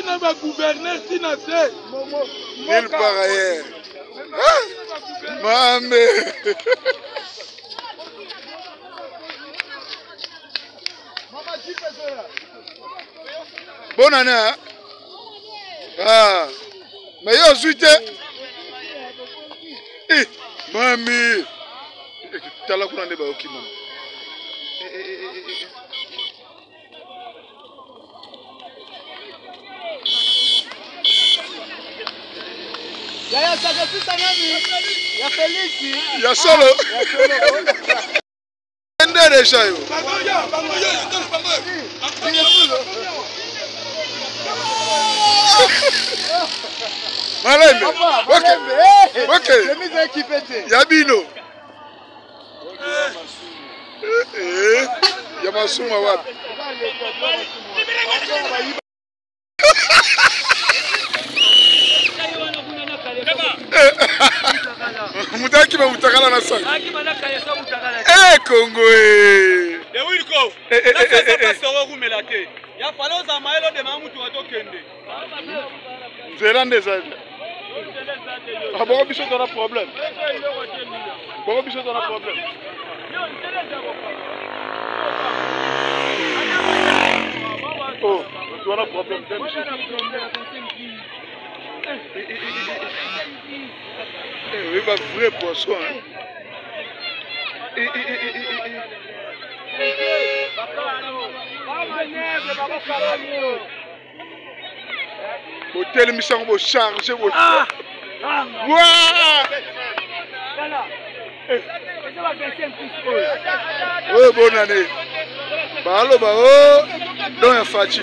na va gouverner sina se. Nulle part ailleurs. Mamé. Bonne année, hein? Ah, mais yo, suite. Eh, mamie. T'as la couleur de Baoki, maman. Ya Sagafisa nani? Ya Felix. Ya solo. Ndere shayo. Malembe. OK. Yabino. Ya masuma wapi? Mutaki ba mutakala na sanga. Eh Congo eh. De Wilco. Ça passe au Rumelate. Ya falo za maelo de mamutu watokende. Zerande za. Ah bon biso dans un problème. Bon biso dans un problème. Oh, tu as un problème. Oui, bah vrai poisson. Hôtel Michel vous chargez votre. Oui, bonne année. Bah, allô, bah, oh, non, il y a Fatih.